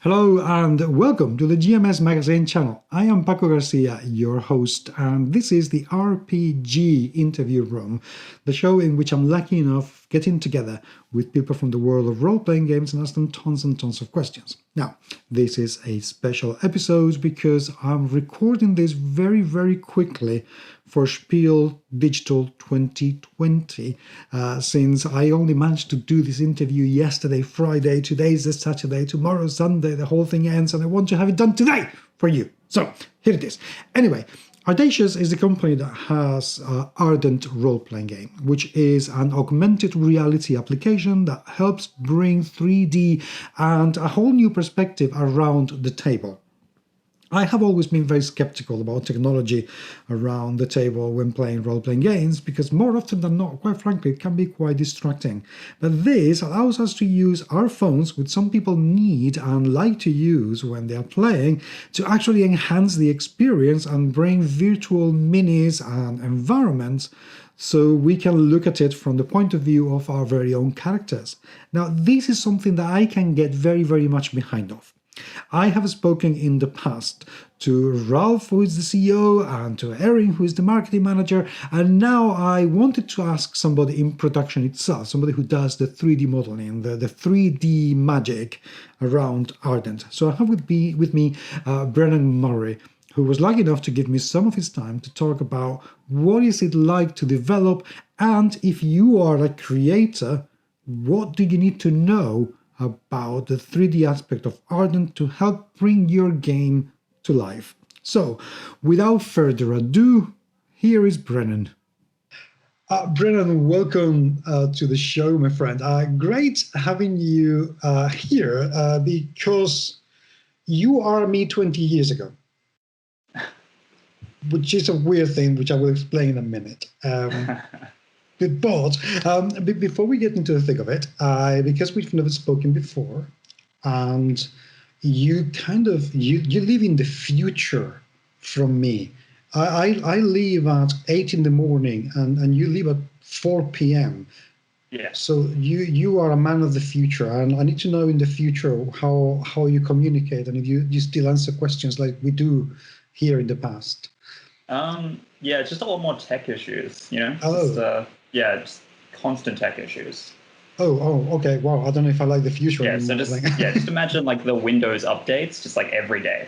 Hello and welcome to the GMS Magazine channel. I am Paco Garcia, your host, and this is the RPG Interview Room, the show in which I'm lucky enough getting together with people from the world of role-playing games and ask them tons and tons of questions. Now, this is a special episode because I'm recording this very quickly for Spiel Digital 2020, since I only managed to do this interview yesterday, Friday, today's the Saturday, tomorrow, Sunday, the whole thing ends, and I want to have it done today for you. So, here it is. Anyway, Audacious is the company that has Ardent Roleplay game, which is an augmented reality application that helps bring 3D and a whole new perspective around the table. I have always been very skeptical about technology around the table when playing role-playing games because more often than not, quite frankly, it can be quite distracting. But this allows us to use our phones, which some people need and like to use when they are playing, to actually enhance the experience and bring virtual minis and environments so we can look at it from the point of view of our very own characters. Now, this is something that I can get very much behind of. I have spoken in the past to Ralph, who is the CEO, and to Erin, who is the marketing manager, and now I wanted to ask somebody in production itself, somebody who does the 3D modeling, the 3D magic around Ardent. So I have with me Brennan Murray, who was lucky enough to give me some of his time to talk about what is it like to develop, and if you are a creator, what do you need to know about the 3D aspect of Ardent to help bring your game to life. So, without further ado, here is Brennan. Brennan, welcome to the show, my friend. Great having you here because you are me 20 years ago, which is a weird thing, which I will explain in a minute. But before we get into the thick of it, because we've never spoken before, and you live in the future from me. I leave at 8 in the morning, and you leave at 4 p.m. Yeah. So you are a man of the future, and I need to know in the future how you communicate, and if you still answer questions like we do here in the past. Yeah, just a lot more tech issues, you know? Oh. Just constant tech issues. Oh, okay. Wow, I don't know if I like the future anymore. So just imagine like the Windows updates, just like every day.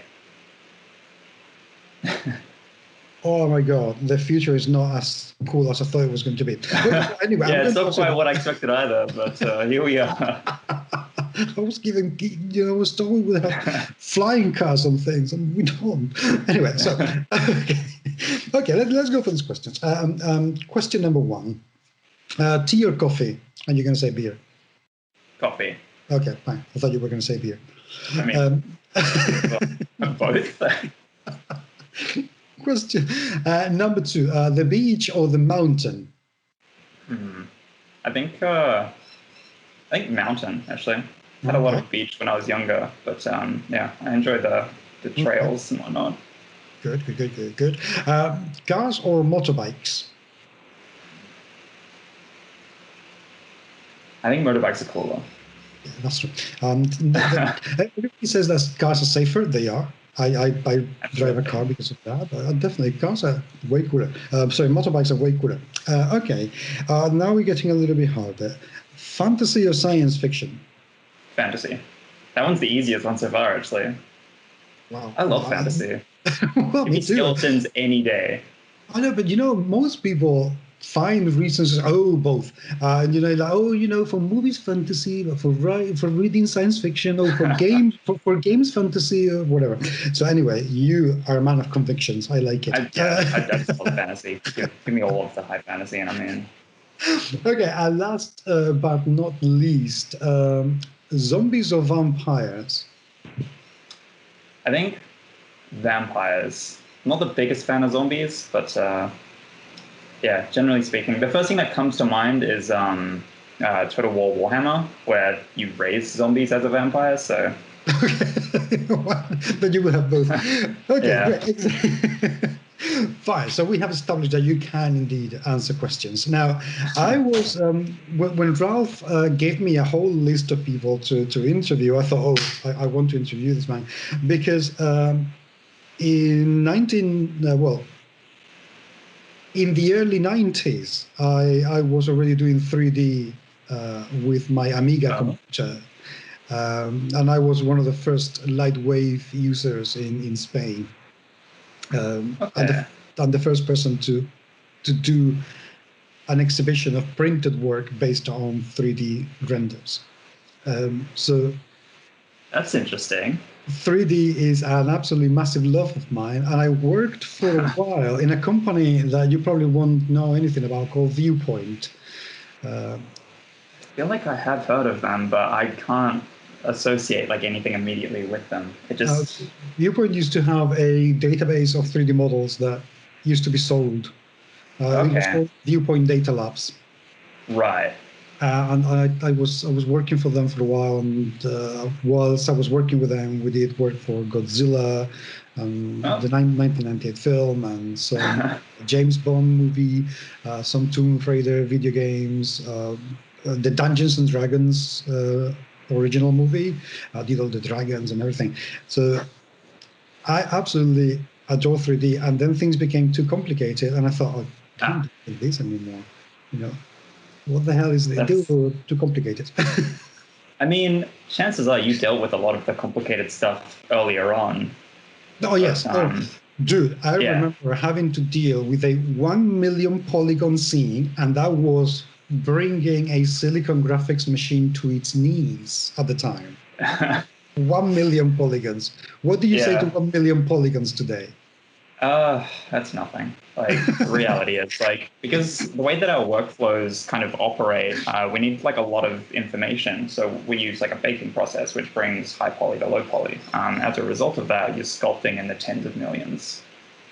Oh my God, the future is not as cool as I thought it was going to be. But anyway, yeah, it's not quite what I expected either, but here we are. I was I was told we have flying cars and things, and we don't. Anyway, so okay, let's go for these questions. Question number one: tea or coffee? And you're going to say beer. Coffee. Okay, fine. I thought you were going to say beer. I mean, both. Question number two: the beach or the mountain? I think mountain actually. Had a lot of beach when I was younger, but I enjoyed the trails and whatnot. Good. Cars or motorbikes? I think motorbikes are cooler. Yeah, that's true. Everybody says that cars are safer. They are. I drive a car because of that. Definitely, cars are way cooler. Motorbikes are way cooler. Okay, now we're getting a little bit harder. Fantasy or science fiction? Fantasy. That one's the easiest one so far, actually. Wow. I love fantasy. Well, Give me skeletons any day. I know, but most people find reasons. Both. For movies, fantasy, but for reading science fiction, or for games, fantasy, or whatever. So anyway, you are a man of convictions. I like it. I just love fantasy. Give me all of the high fantasy, and I'm in. Okay, and last but not least, zombies or vampires? I think vampires. I'm not the biggest fan of zombies, but generally speaking, the first thing that comes to mind is Total War Warhammer, where you raise zombies as a vampire. So. Okay, then you will have both. Okay, yeah. Great. Fine. So we have established that you can indeed answer questions. Now, I was when Ralph gave me a whole list of people to interview. I thought, I want to interview this man because in in the early 90s, I was already doing 3D with my Amiga computer. And I was one of the first Lightwave users in Spain. And the first person to do an exhibition of printed work based on 3D renders. So that's interesting. 3D is an absolutely massive love of mine, and I worked for a while in a company that you probably won't know anything about called Viewpoint. I feel like I have heard of them, but I can't associate like anything immediately with them. It just Viewpoint used to have a database of 3D models that used to be sold. It was called Viewpoint Data Labs. Right. And I was working for them for a while, and whilst I was working with them, we did work for Godzilla, the 1998 film, and some James Bond movie, some Tomb Raider video games, the Dungeons and Dragons original movie. I did all the dragons and everything. So I absolutely adore 3D, and then things became too complicated, and I thought, I can't do this anymore, What the hell is this? Too complicated. I mean, chances are you dealt with a lot of the complicated stuff earlier on. Oh, yes. Dude, I remember having to deal with a 1 million polygon scene, and that was bringing a silicon graphics machine to its knees at the time. 1 million polygons. What do you say to 1 million polygons today? That's nothing. Like, the reality is, like, because the way that our workflows kind of operate, we need like a lot of information. So we use like a baking process, which brings high poly to low poly. As a result of that, you're sculpting in the tens of millions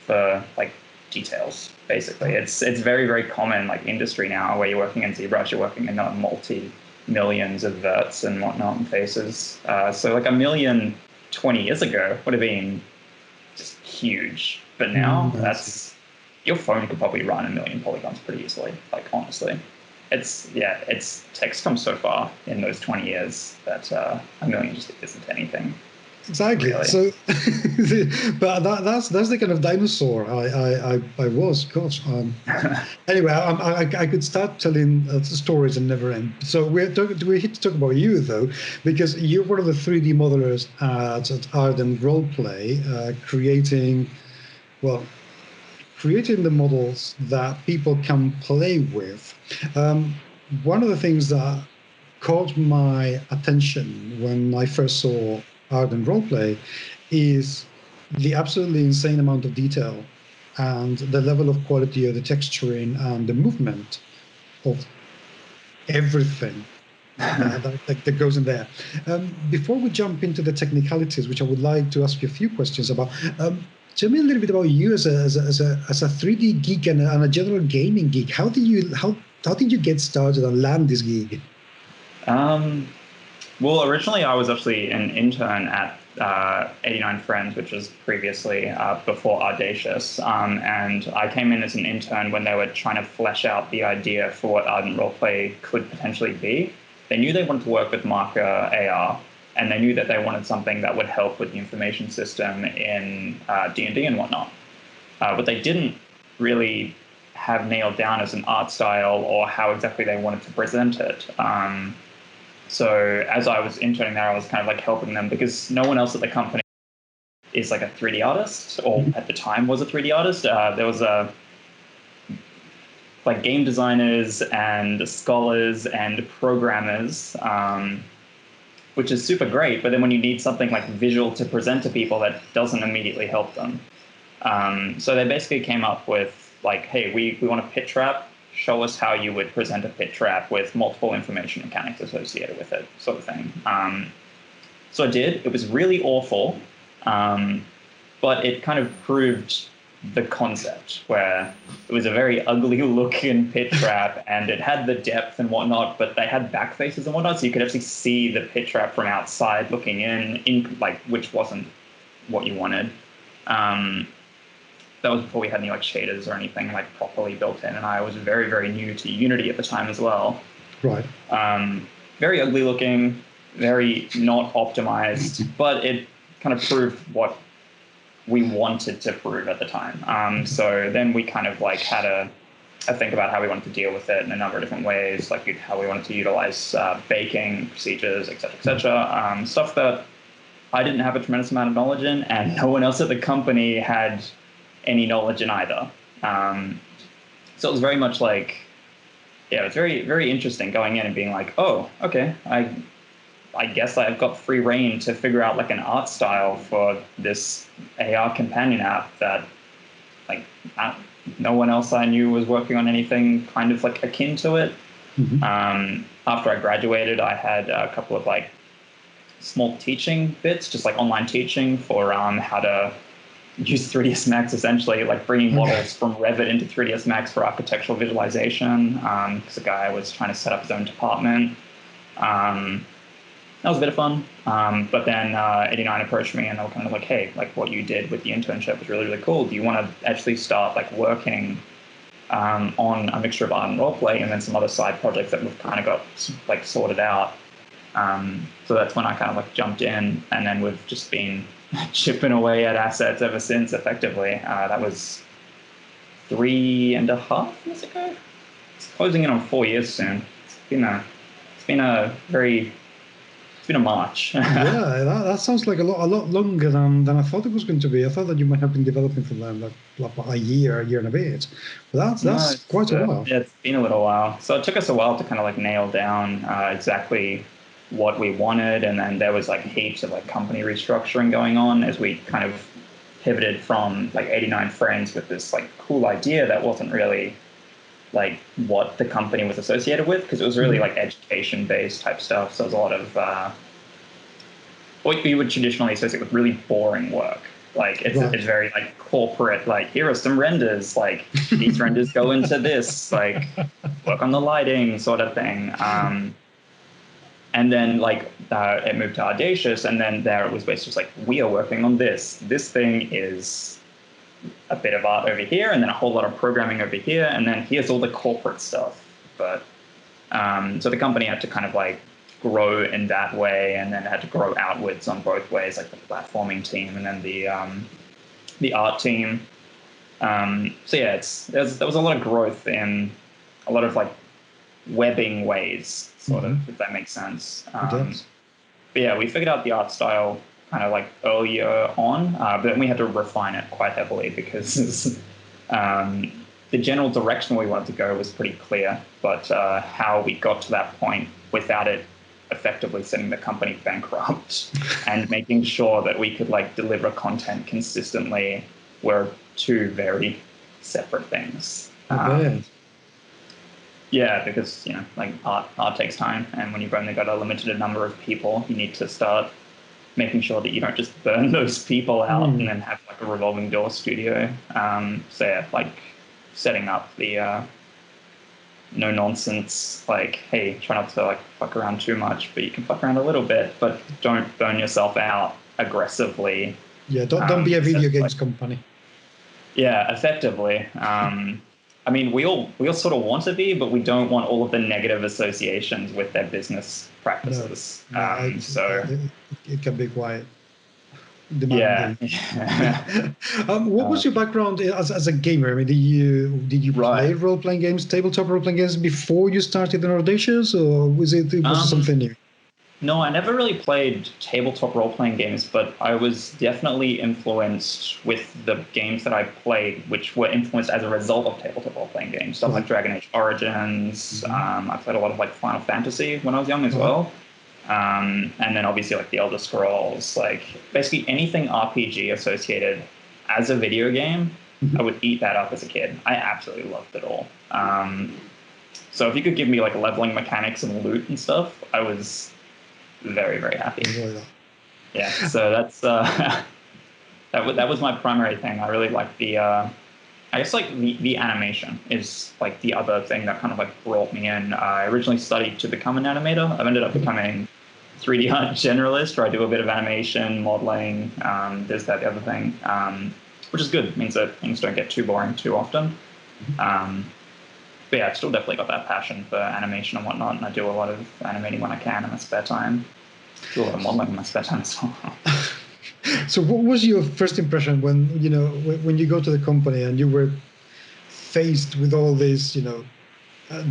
for like details. Basically, it's very, very common like industry now where you're working in ZBrush, you're working in multi-millions of verts and whatnot and faces. So like 1 million 20 years ago would have been just huge. But now your phone could probably run 1 million polygons pretty easily. Like, honestly, it's text come so far in those 20 years that 1 million just isn't anything. Exactly. Really. So, but that's the kind of dinosaur I was. Gosh. Anyway, I could start telling stories and never end. So we're here to talk about you though, because you're one of the 3D modelers at Ardent Roleplay, creating the models that people can play with. One of the things that caught my attention when I first saw Ardent Roleplay is the absolutely insane amount of detail and the level of quality of the texturing and the movement of everything that goes in there. Before we jump into the technicalities, which I would like to ask you a few questions about, tell me a little bit about you as a 3D geek and a general gaming geek. How did you get started and land this gig? Well, originally I was actually an intern at 89 Friends, which was previously before Audacious, and I came in as an intern when they were trying to flesh out the idea for what Ardent Roleplay could potentially be. They knew they wanted to work with marker AR, and they knew that they wanted something that would help with the information system in D&D and whatnot. What they didn't really have nailed down as an art style or how exactly they wanted to present it. So as I was interning there, I was kind of like helping them because no one else at the company is like a 3D artist, or at the time was a 3D artist. There was like game designers and scholars and programmers, which is super great. But then when you need something like visual to present to people, that doesn't immediately help them. So they basically came up with like, hey, we want a pit trap. Show us how you would present a pit trap with multiple information mechanics associated with it, sort of thing. So I did. It was really awful, but it kind of proved the concept, where it was a very ugly looking pit trap, and it had the depth and whatnot, but they had back faces and whatnot, so you could actually see the pit trap from outside looking in like, which wasn't what you wanted. that was before we had any like shaders or anything like properly built in, and I was very, very new to Unity at the time as well. Right. Very ugly looking, very not optimized, but it kind of proved what we wanted to prove at the time. So then we kind of like had a think about how we wanted to deal with it in a number of different ways, like how we wanted to utilize baking procedures, et cetera, stuff that I didn't have a tremendous amount of knowledge in, and no one else at the company had any knowledge in either. So it was very much like, yeah, it was very, very interesting going in and being like, oh, okay, I guess I've got free reign to figure out like an art style for this AR companion app that like no one else I knew was working on anything kind of like akin to it. After I graduated, I had a couple of like small teaching bits, just like online teaching for how to use 3ds Max, essentially like bringing models from Revit into 3ds Max for architectural visualization, because a guy was trying to set up his own department. That was a bit of fun. But then 89 approached me and they were kind of like, hey, like what you did with the internship was really, really cool. Do you want to actually start like working on a mixture of art and roleplay and then some other side projects that we've kind of got like sorted out? So that's when I kind of like jumped in, and then we've just been chipping away at assets ever since, effectively. That was 3.5 years ago. It's closing in on 4 years soon. It's been a march. Yeah, that sounds like a lot longer than I thought it was going to be. I thought that you might have been developing for them like a year and a bit. But that's quite a while. Yeah, it's been a little while. So it took us a while to kind of like nail down exactly what we wanted, and then there was like heaps of like company restructuring going on as we kind of pivoted from like 89 friends with this like cool idea that wasn't really like what the company was associated with, because it was really like education based type stuff. So it was a lot of what you would traditionally associate with really boring work. Like it's very like corporate, like here are some renders, like these renders go into this, like work on the lighting sort of thing. And then like it moved to Audacious, and then there it was basically just like, we are working on this. This thing is a bit of art over here, and then a whole lot of programming over here, and then here's all the corporate stuff. But so the company had to kind of like grow in that way, and then had to grow outwards on both ways, like the platforming team and then the art team. So yeah, there was a lot of growth in a lot of like webbing ways, sort of, if that makes sense. But yeah, we figured out the art style kind of like earlier on, but then we had to refine it quite heavily because the general direction we wanted to go was pretty clear, but how we got to that point without it effectively sending the company bankrupt and making sure that we could like deliver content consistently were two very separate things. Yeah, because like art takes time, and when you've only got a limited number of people, you need to start making sure that you don't just burn those people out and then have like a revolving door studio. So yeah, like setting up the no nonsense, like, hey, try not to like fuck around too much, but you can fuck around a little bit, but don't burn yourself out aggressively. Yeah, don't be a video games company. Yeah, effectively. I mean, we all sort of want to be, but we don't want all of the negative associations with their business practices. So it can be quite demanding. Yeah. What was your background as a gamer? I mean, did you play role-playing games, tabletop role-playing games before you started in Audacious, or was it something new? No, I never really played tabletop role-playing games, but I was definitely influenced with the games that I played, which were influenced as a result of tabletop role-playing games. Stuff like Dragon Age Origins. I played a lot of like Final Fantasy when I was young as well. And then obviously like the Elder Scrolls, like basically anything RPG associated as a video game, I would eat that up as a kid. I absolutely loved it all. So if you could give me like leveling mechanics and loot and stuff, I was very, very happy. Yeah, so that's that was my primary thing. I really like the I guess like the animation is like the other thing that kind of like brought me in. I originally studied to become an animator. I've ended up becoming 3D art generalist, where I do a bit of animation, modeling, this, that, the other thing. which is good. It means that things don't get too boring too often. But yeah, I've still definitely got that passion for animation and whatnot, and I do a lot of animating when I can in my spare time. Do a lot of modeling in my spare time as well. So what was your first impression when, when you go to the company and you were faced with all these,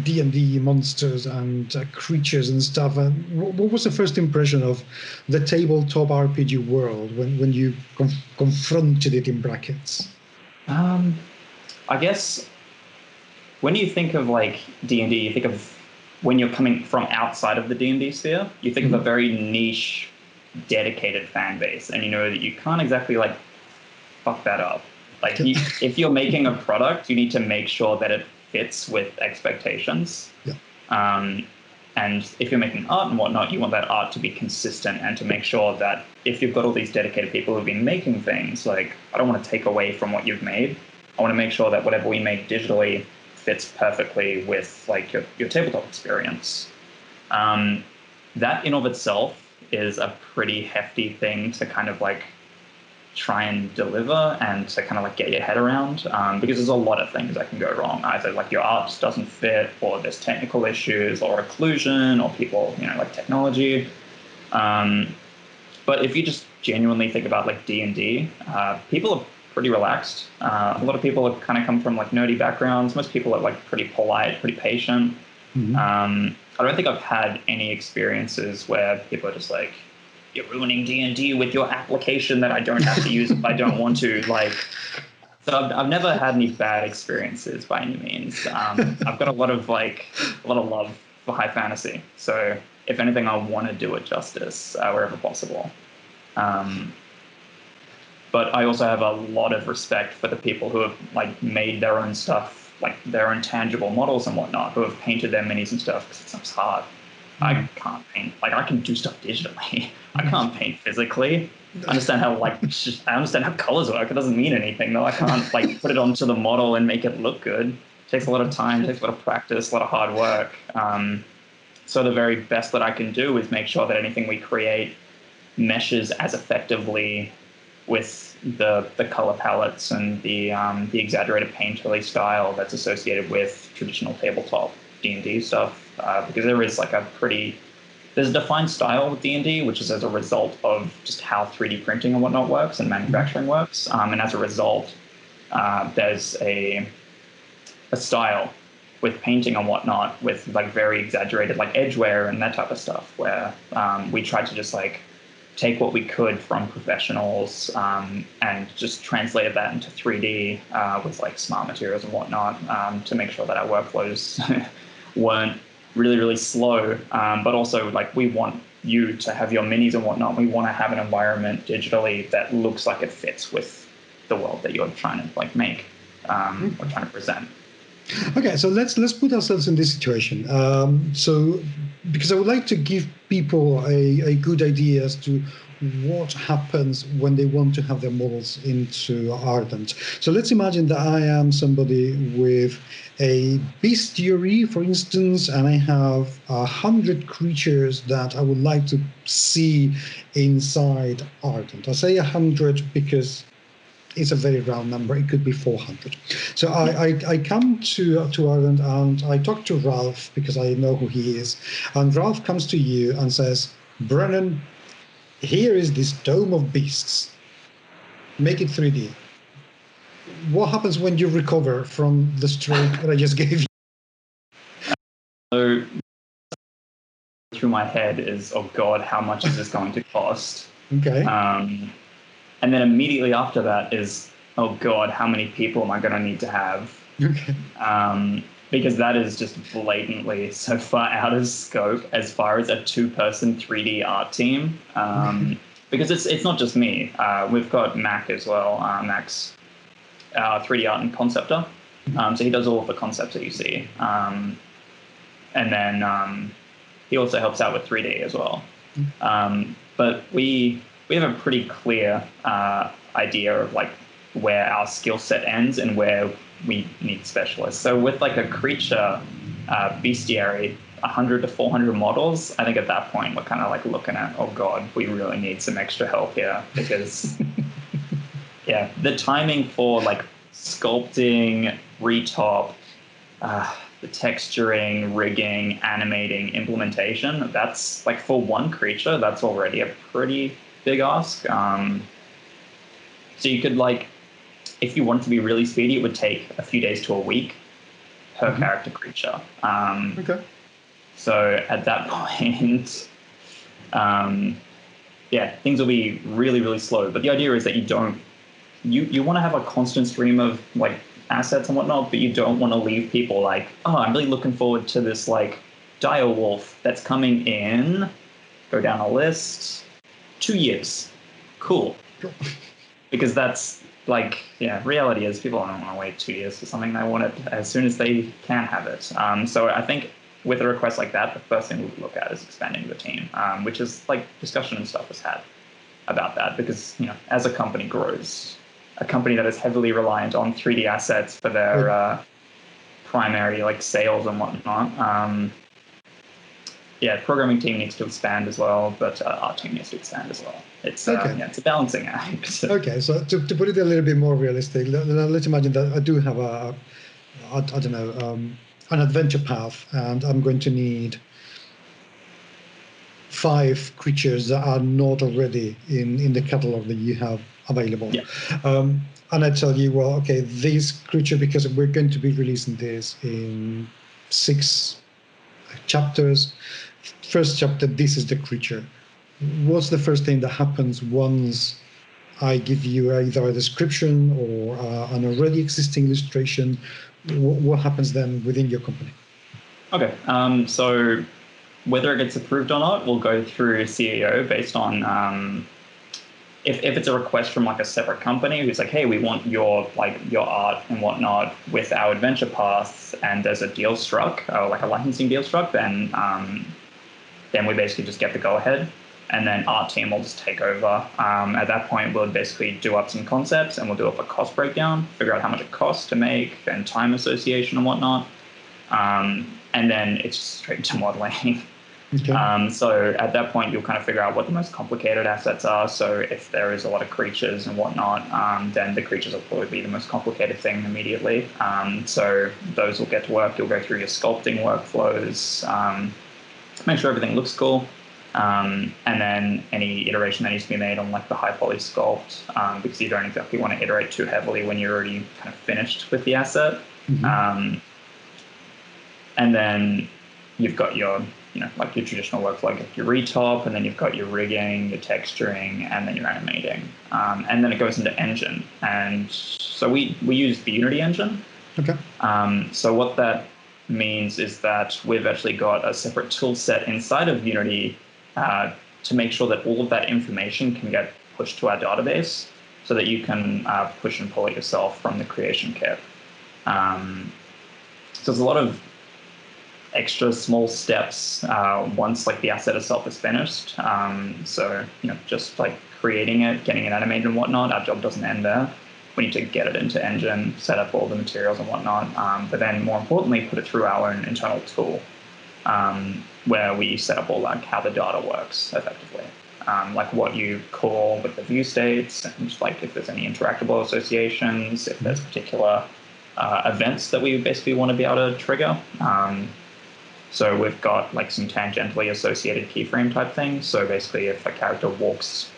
D&D monsters and creatures and stuff? And what was the first impression of the tabletop RPG world when you confronted it in brackets? I guess when you think of like D&D, you think of when you're coming from outside of the D&D sphere, you think of a very niche, dedicated fan base, and you know that you can't exactly like fuck that up. Like if you're making a product, you need to make sure that it fits with expectations. Yeah. And if you're making art and whatnot, you want that art to be consistent and to make sure that if you've got all these dedicated people who've been making things, like I don't want to take away from what you've made. I want to make sure that whatever we make digitally fits perfectly with like your tabletop experience. That in of itself is a pretty hefty thing to kind of like try and deliver and to kind of like get your head around, because there's a lot of things that can go wrong. Either like your art just doesn't fit, or there's technical issues, or occlusion, or people, like technology. But if you just genuinely think about like D&D, people are pretty relaxed. A lot of people have kind of come from like nerdy backgrounds. Most people are like pretty polite, pretty patient. I don't think I've had any experiences where people are just like, you're ruining D&D with your application that I don't have to use if I don't want to. Like, so I've never had any bad experiences by any means. I've got a lot of love for high fantasy. So if anything, I want to do it justice wherever possible. But I also have a lot of respect for the people who have like made their own stuff, like their own tangible models and whatnot, who have painted their minis and stuff, because it's hard. I can't paint. Like, I can do stuff digitally. I can't paint physically. I understand how colors work. It doesn't mean anything, though. I can't like put it onto the model and make it look good. It takes a lot of time, takes a lot of practice, a lot of hard work. So the very best that I can do is make sure that anything we create meshes as effectively with the color palettes and the exaggerated painterly style that's associated with traditional tabletop D&D stuff. Because there is like there's a defined style with D&D, which is as a result of just how 3D printing and whatnot works and manufacturing works. And as a result, there's a style with painting and whatnot with like very exaggerated like edgeware and that type of stuff, where we tried to just like take what we could from professionals and just translated that into 3D with like smart materials and whatnot to make sure that our workflows weren't really, really slow, but also like we want you to have your minis and whatnot. We want to have an environment digitally that looks like it fits with the world that you're trying to like make or trying to present. Okay, so let's put ourselves in this situation. So because I would like to give people a good idea as to what happens when they want to have their models into Ardent. So let's imagine that I am somebody with a bestiary, for instance, and I have 100 creatures that I would like to see inside Ardent. I say 100 because it's a very round number. It could be 400. So I come to Ardent and I talk to Ralph because I know who he is. And Ralph comes to you and says, Brennan, here is this dome of beasts. Make it 3D. What happens when you recover from the stroke that I just gave you? So through my head is, oh God, how much is this going to cost? Okay. And then immediately after that is, oh God, how many people am I going to need to have? Okay. Because that is just blatantly so far out of scope as far as a 2-person 3D art team. Because it's not just me. We've got Mac as well. Mac's 3D art and conceptor. So he does all of the concepts that you see. And then he also helps out with 3D as well. But we have a pretty clear idea of like where our skill set ends and where we need specialists. So with like a creature bestiary, 100 to 400 models, I think at that point we're kind of like looking at, oh God, we really need some extra help here, because yeah, the timing for like sculpting, retop, the texturing, rigging, animating, implementation, that's like for one creature, that's already a pretty big ask. So you could like, if you wanted to be really speedy, it would take a few days to a week per character creature. Okay. So at that point, yeah, things will be really, really slow. But the idea is that you want to have a constant stream of like assets and whatnot, but you don't want to leave people like, oh, I'm really looking forward to this like dire wolf that's coming in. Go down a list. 2 years. Cool. Because that's like, yeah, reality is people don't want to wait 2 years for something. They want it as soon as they can have it. So I think with a request like that, the first thing we'll look at is expanding the team, which is like discussion and stuff was had about that because, you know, as a company grows, a company that is heavily reliant on 3D assets for their primary like sales and whatnot, yeah, programming team needs to expand as well, but our team needs to expand as well. It's yeah, it's a balancing act. Okay, so to put it a little bit more realistic, let's imagine that I do have I don't know, an adventure path, and I'm going to need 5 creatures that are not already in the catalog that you have available. Yeah. And I tell you, well, okay, this creature, because we're going to be releasing this in 6 chapters. First chapter, this is the creature. What's the first thing that happens once I give you either a description or an already existing illustration? What happens then within your company? Okay, so whether it gets approved or not will go through CEO based on if it's a request from like a separate company who's like, hey, we want your art and whatnot with our adventure paths, and there's a deal struck, or like a licensing deal struck, then we basically just get the go ahead, and then our team will just take over. At that point, we'll basically do up some concepts and we'll do up a cost breakdown, figure out how much it costs to make and time association and whatnot, and then it's straight to modeling. Okay. So at that point, you'll kind of figure out what the most complicated assets are. So if there is a lot of creatures and whatnot, then the creatures will probably be the most complicated thing immediately. So those will get to work. You'll go through your sculpting workflows, make sure everything looks cool, and then any iteration that needs to be made on like the high poly sculpt, because you don't exactly want to iterate too heavily when you're already kind of finished with the asset. And then you've got your, you know, like your traditional workflow, like your retop, and then you've got your rigging, your texturing, and then your animating. And then it goes into engine. And so we use the Unity engine. Okay. So what that means is that we've actually got a separate tool set inside of Unity to make sure that all of that information can get pushed to our database so that you can push and pull it yourself from the creation kit. So there's a lot of extra small steps once like the asset itself is finished. So, you know, just like creating it, getting it animated and whatnot, our job doesn't end there. We need to get it into engine, set up all the materials and whatnot, but then more importantly, put it through our own internal tool where we set up all like how the data works effectively. Like what you call with the view states, and like if there's any interactable associations, if there's particular events that we basically want to be able to trigger. So we've got like some tangentially associated keyframe type things. So basically if a character walks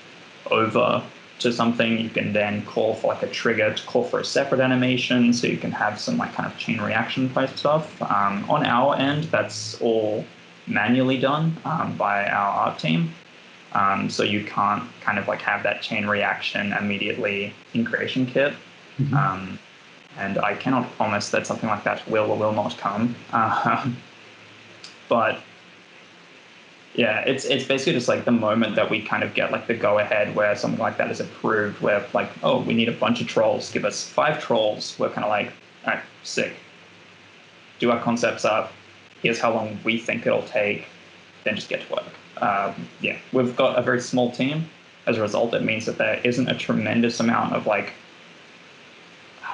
over to something, you can then call for like a trigger to call for a separate animation. So you can have some like kind of chain reaction type stuff. On our end, that's all manually done by our art team. So you can't kind of like have that chain reaction immediately in creation kit. And I cannot promise that something like that will or will not come. But yeah, it's basically just like the moment that we kind of get like the go ahead where something like that is approved, where like, oh, we need a bunch of trolls, give us 5 trolls. We're kind of like, all right, sick. Do our concepts up. Here's how long we think it'll take. Then just get to work. Yeah, we've got a very small team. As a result, it means that there isn't a tremendous amount of like,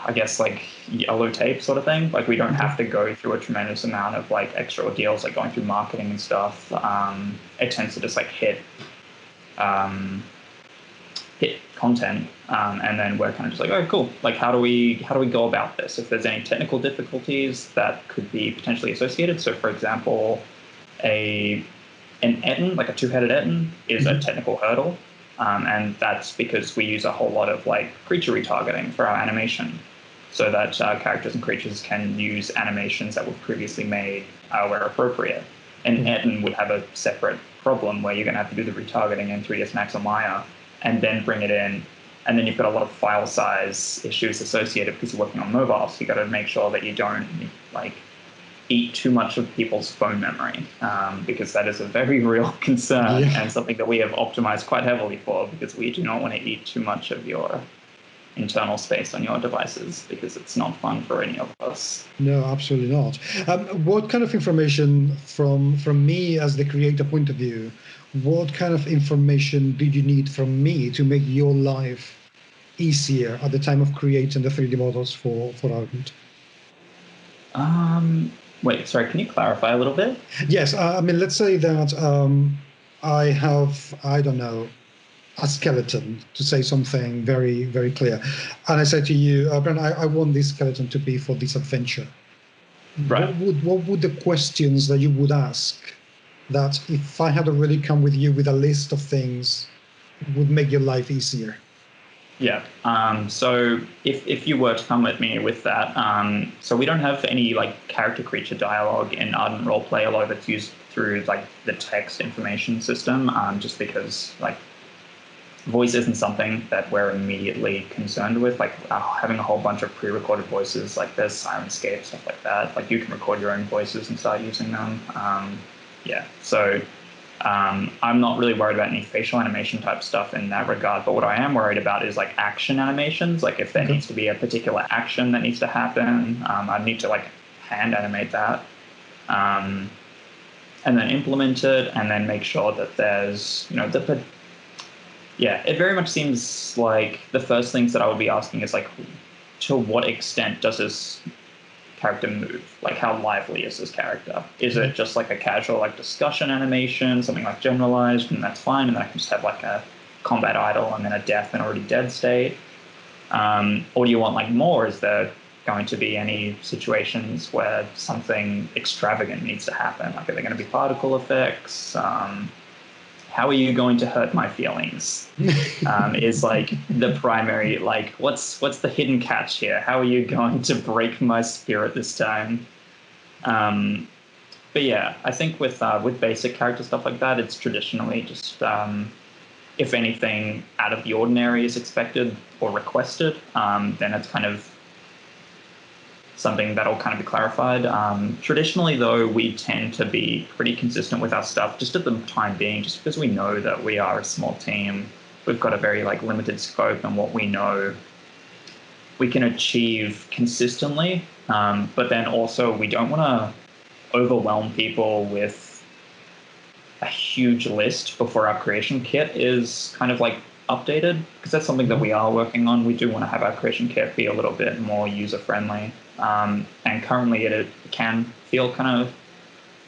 I guess like yellow tape sort of thing. Like we don't have to go through a tremendous amount of like extra ordeals, like going through marketing and stuff. It tends to just like hit hit content, and then we're kind of just like, oh, cool. Like, how do we go about this? If there's any technical difficulties that could be potentially associated. So, for example, an etten, like a two-headed etten, is a technical hurdle, and that's because we use a whole lot of like creature retargeting for our animation, so that characters and creatures can use animations that were previously made where appropriate. An etten would have a separate problem where you're going to have to do the retargeting in 3ds Max or Maya and then bring it in. And then you've got a lot of file size issues associated because you're working on mobile. So you got to make sure that you don't like eat too much of people's phone memory, because that is a very real concern and something that we have optimized quite heavily for, because we do not want to eat too much of your internal space on your devices, because it's not fun for any of us. No, absolutely not. What kind of information from me as the creator point of view, what kind of information did you need from me to make your life easier at the time of creating the 3D models for Ardent? Wait, sorry, can you clarify a little bit? Yes, I mean, let's say that I have, I don't know, a skeleton, to say something very, very clear. And I say to you, Brennan, I want this skeleton to be for this adventure. Right. What would the questions that you would ask that, if I had already come with you with a list of things, would make your life easier? Yeah. So if you were to come with me with that, so we don't have any like character creature dialogue in Ardent Roleplay. A lot of it's used through like the text information system, just because like voice isn't something that we're immediately concerned with. Like having a whole bunch of pre-recorded voices, like there's Sirenscape, stuff like that. Like you can record your own voices and start using them. So I'm not really worried about any facial animation type stuff in that regard, but what I am worried about is like action animations. Like if there needs to be a particular action that needs to happen, I need to like hand animate that, and then implement it, and then make sure that there's, it very much seems like the first things that I would be asking is like, to what extent does this character move? Like, how lively is this character? Is it just like a casual like discussion animation, something like generalized, and that's fine, and then I can just have like a combat idle and then a death and already dead state? Or do you want like more? Is there going to be any situations where something extravagant needs to happen? Like, are there going to be particle effects? How are you going to hurt my feelings? Is like the primary, like, what's the hidden catch here? How are you going to break my spirit this time? But yeah, I think with basic character stuff like that, it's traditionally just, if anything out of the ordinary is expected or requested, then it's kind of something that'll kind of be clarified. Traditionally, though, we tend to be pretty consistent with our stuff just at the time being, just because we know that we are a small team. We've got a very like limited scope, and what we know we can achieve consistently. But then also we don't want to overwhelm people with a huge list before our creation kit is kind of like updated, because that's something that we are working on. We do want to have our creation kit be a little bit more user-friendly. And currently it can feel kind of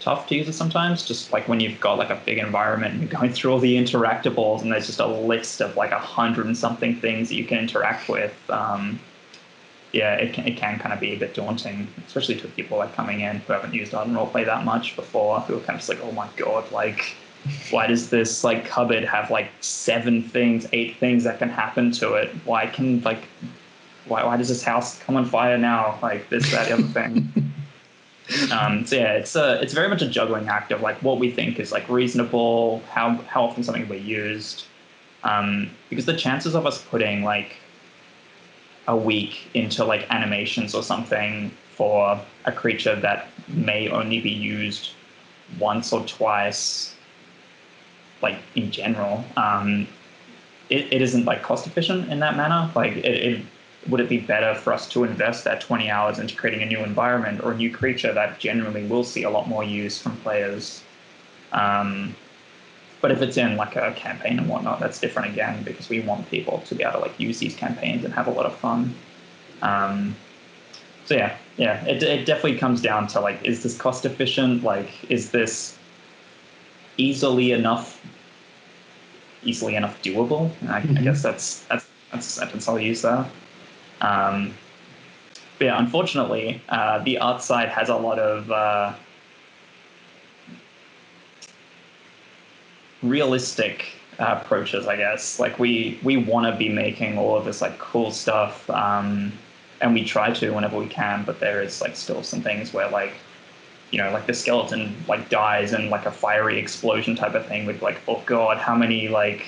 tough to use it sometimes, just like when you've got like a big environment and you're going through all the interactables and there's just a list of like 100 and something things that you can interact with. It can kind of be a bit daunting, especially to people like coming in who haven't used Ardent Roleplay that much before, who are kind of just like, oh my god, like, why does this like cupboard have like 7 things, 8 things that can happen to it? Why does this house come on fire now? Like this, that, the other thing. It's very much a juggling act of like what we think is like reasonable, how often something will be used, because the chances of us putting like a week into like animations or something for a creature that may only be used once or twice, like in general, it isn't like cost efficient in that manner. Like would it be better for us to invest that 20 hours into creating a new environment or a new creature that generally will see a lot more use from players? But if it's in like a campaign and whatnot, that's different again, because we want people to be able to like use these campaigns and have a lot of fun. It definitely comes down to like, is this cost efficient? Like, is this easily enough easily enough doable. I guess that's a sentence I'll use there. But yeah, unfortunately, the art side has a lot of realistic approaches, I guess. Like we want to be making all of this like cool stuff, and we try to whenever we can, but there is like still some things where like, you know, like the skeleton like dies in like a fiery explosion type of thing with like, oh god, how many, like,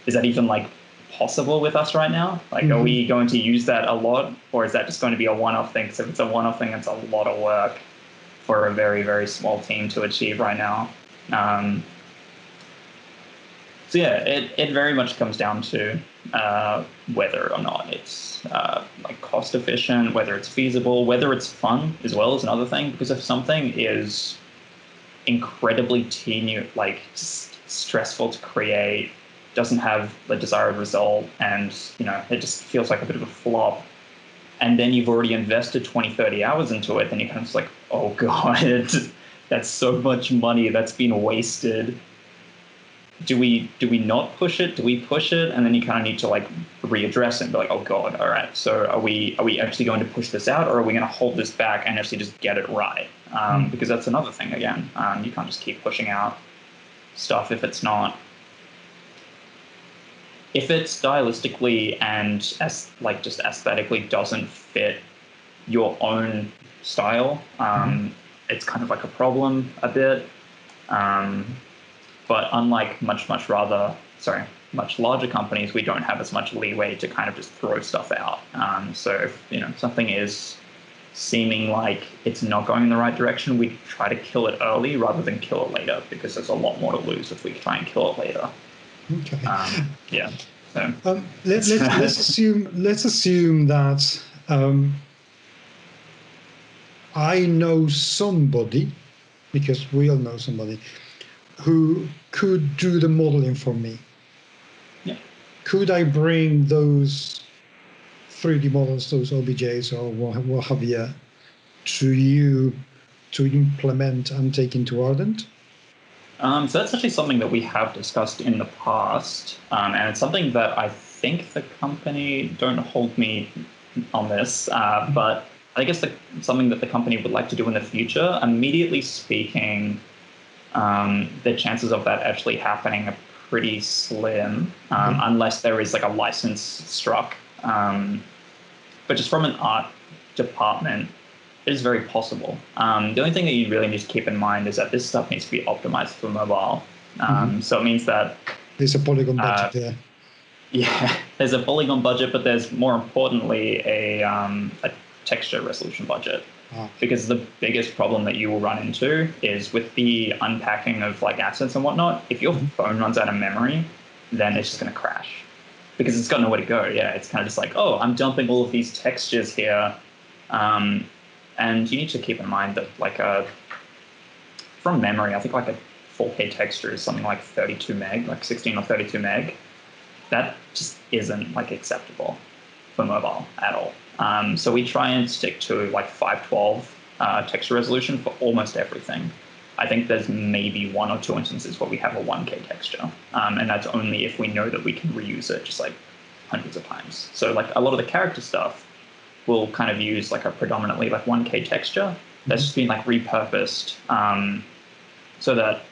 is that even like possible with us right now? Like, are we going to use that a lot, or is that just going to be a one-off thing? Because if it's a one-off thing, it's a lot of work for a very, very small team to achieve right now. So yeah, it very much comes down to whether or not it's like cost efficient, whether it's feasible, whether it's fun as well is another thing. Because if something is incredibly tedious, like stressful to create, doesn't have the desired result, and you know it just feels like a bit of a flop, and then you've already invested 20, 30 hours into it, then you're kind of just like, oh god, that's so much money that's been wasted. Do we not push it? Do we push it? And then you kind of need to like readdress it and be like, oh god, all right. So are we actually going to push this out, or are we going to hold this back and actually just get it right? Because that's another thing again. You can't just keep pushing out stuff if it's stylistically and like just aesthetically doesn't fit your own style. It's kind of like a problem a bit. But unlike much larger companies, we don't have as much leeway to kind of just throw stuff out. So if you know something is seeming like it's not going in the right direction, we try to kill it early rather than kill it later, because there's a lot more to lose if we try and kill it later. Okay. Yeah. So let's assume that I know somebody, because we all know somebody, who could do the modeling for me. Yeah. Could I bring those 3D models, those OBJs or what have you, to you to implement and take into Ardent? So that's actually something that we have discussed in the past, and it's something that I think the company, don't hold me on this, but I guess something that the company would like to do in the future. Immediately speaking, the chances of that actually happening are pretty slim, unless there is like a license struck. But just from an art department, it is very possible. The only thing that you really need to keep in mind is that this stuff needs to be optimized for mobile. So it means that there's a polygon budget there. Yeah, there's a polygon budget, but there's more importantly a texture resolution budget. Because the biggest problem that you will run into is with the unpacking of like assets and whatnot. If your phone runs out of memory, then it's just going to crash because it's got nowhere to go. Yeah, it's kind of just like, oh, I'm dumping all of these textures here. And you need to keep in mind that like from memory, I think like a 4K texture is something like 32 meg, like 16 or 32 meg. That just isn't like acceptable for mobile at all. So we try and stick to like 512 texture resolution for almost everything. I think there's maybe 1 or 2 instances where we have a 1K texture, and that's only if we know that we can reuse it just like hundreds of times. So like a lot of the character stuff will kind of use like a predominantly like 1K texture that's just been like repurposed, so that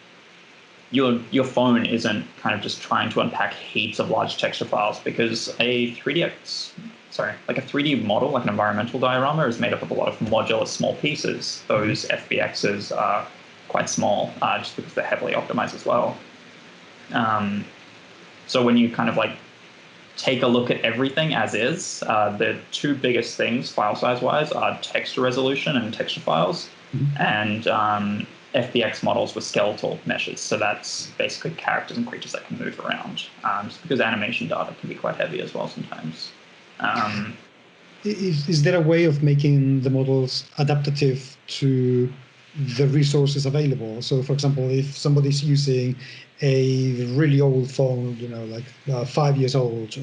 your phone isn't kind of just trying to unpack heaps of large texture files, because a 3D model, like an environmental diorama, is made up of a lot of modular small pieces. Those FBXs are quite small, just because they're heavily optimized as well. So when you kind of like take a look at everything as is, the 2 biggest things file size wise are texture resolution and texture files, and FBX models with skeletal meshes. So that's basically characters and creatures that can move around, just because animation data can be quite heavy as well sometimes. Is there a way of making the models adaptive to the resources available? So, for example, if somebody's using a really old phone, you know, like 5 years old,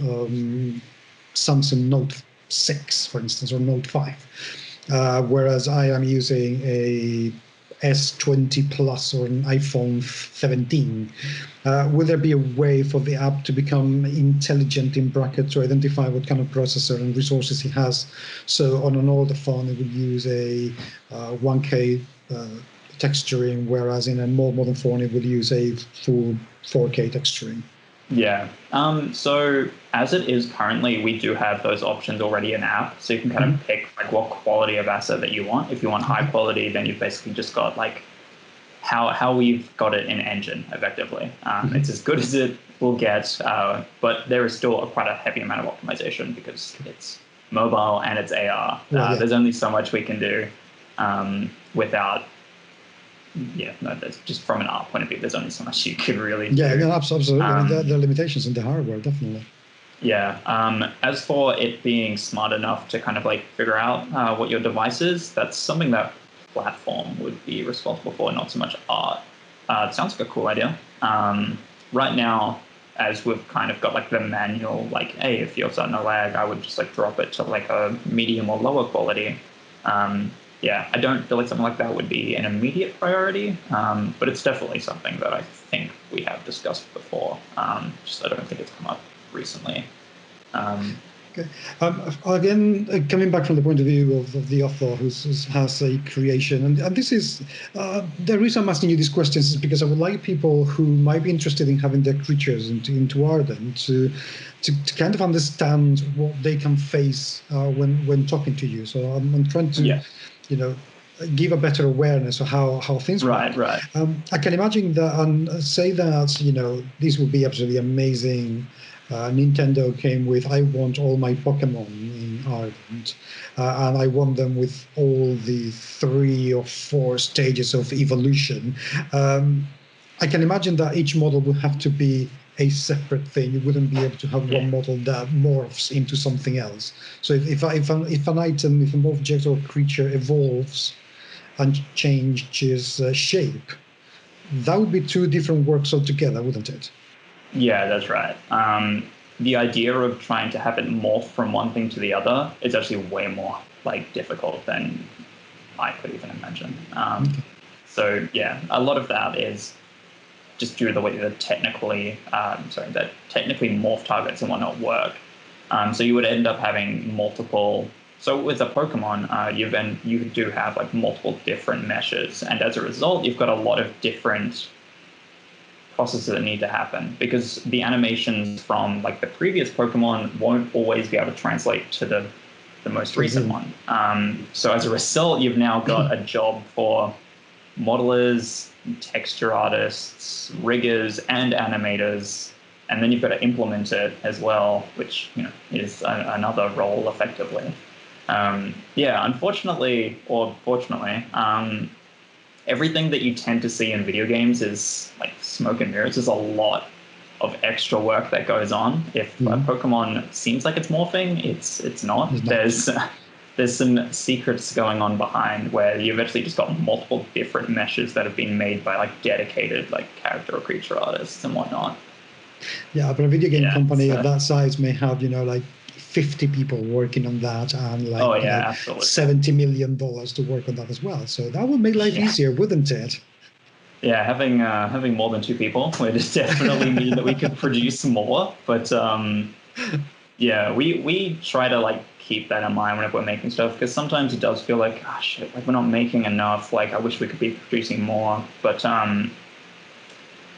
Samsung Note 6, for instance, or Note 5, whereas I am using a S20 Plus or an iPhone 17. Will there be a way for the app to become intelligent in brackets to identify what kind of processor and resources it has? So on an older phone, it would use a 1K texturing, whereas in a more modern phone, it would use a full 4K texturing. Yeah. So as it is currently, we do have those options already in app. So you can kind of pick like what quality of asset that you want. If you want high quality, then you've basically just got like how we've got it in engine effectively. It's as good as it will get, but there is still quite a heavy amount of optimization because it's mobile and it's AR. There's only so much we can do without. Yeah, no, that's just from an art point of view, there's only so much you could really do. Yeah, no, absolutely. There are limitations in the hardware, definitely. Yeah. As for it being smart enough to kind of like figure out what your device is, that's something that platform would be responsible for, not so much art. It sounds like a cool idea. Right now, as we've kind of got like the manual, like, hey, if you're starting to lag, I would just like drop it to like a medium or lower quality. Yeah, I don't feel like something like that would be an immediate priority, but it's definitely something that I think we have discussed before. Just I don't think it's come up recently. Okay. Again, coming back from the point of view of the author who has a creation, and this is the reason I'm asking you these questions is because I would like people who might be interested in having their creatures into Ardent to kind of understand what they can face when talking to you. So I'm trying to, give a better awareness of how things work. Right. I can imagine that, and say that this would be absolutely amazing. Nintendo came with, I want all my Pokemon in Ardent, and I want them with all the 3 or 4 stages of evolution. I can imagine that each model would have to be a separate thing. You wouldn't be able to have one model that morphs into something else. So if an item, if an object or creature evolves and changes shape, that would be 2 different works altogether, wouldn't it? Yeah, that's right. The idea of trying to have it morph from one thing to the other is actually way more like difficult than I could even imagine. So yeah, a lot of that is just due to the way that technically morph targets and whatnot work. So you would end up having multiple. So with a Pokemon, you do have like multiple different meshes, and as a result, you've got a lot of different processes that need to happen because the animations from like the previous Pokemon won't always be able to translate to the most recent one. So as a result, you've now got a job for modelers, texture artists, riggers, and animators, and then you've got to implement it as well, which is another role effectively. Unfortunately or fortunately, everything that you tend to see in video games is like smoke and mirrors. There's a lot of extra work that goes on. If a Pokemon seems like it's morphing, it's not. There's some secrets going on behind where you've actually just got multiple different meshes that have been made by like dedicated like character or creature artists and whatnot. Yeah, but a video game company of that size may have like 50 people working on that and like $70 million to work on that as well. So that would make life easier, wouldn't it? Yeah, having more than 2 people would definitely mean that we could produce more. But we try to like keep that in mind whenever we're making stuff, because sometimes it does feel like, oh shit, like we're not making enough. Like I wish we could be producing more. But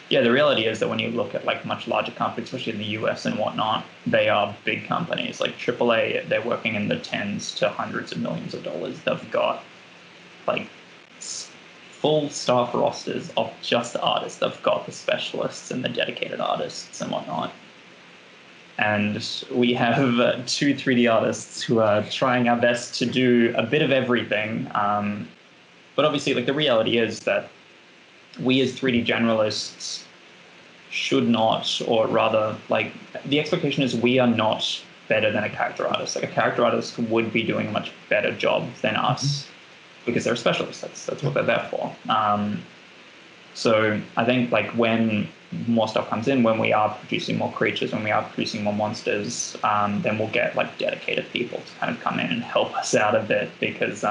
the reality is that when you look at like much larger companies, especially in the US and whatnot, they are big companies. Like AAA, they're working in the tens to hundreds of millions of dollars. They've got like full staff rosters of just artists. They've got the specialists and the dedicated artists and whatnot. And we have 2 3D artists who are trying our best to do a bit of everything. But obviously, like the reality is that we as 3D generalists should not, or rather, like the expectation is we are not better than a character artist. Like a character artist would be doing a much better job than us because they're specialists. That's what they're there for. So I think like when more stuff comes in, when we are producing more creatures, when we are producing more monsters, then we'll get like dedicated people to kind of come in and help us out a bit because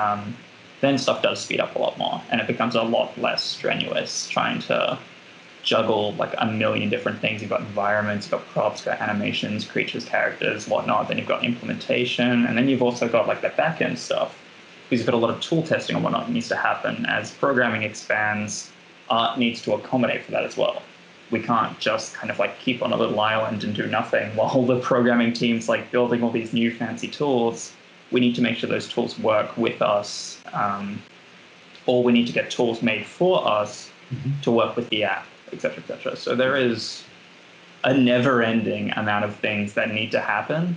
then stuff does speed up a lot more, and it becomes a lot less strenuous trying to juggle like a million different things. You've got environments, you've got props, you've got animations, creatures, characters, whatnot. Then you've got implementation, and then you've also got like the back end stuff, because you've got a lot of tool testing and whatnot that needs to happen. As programming expands, art needs to accommodate for that as well. We can't just kind of like keep on a little island and do nothing while the programming team's like building all these new fancy tools. We need to make sure those tools work with us, or we need to get tools made for us to work with the app, et cetera, et cetera. So there is a never-ending amount of things that need to happen.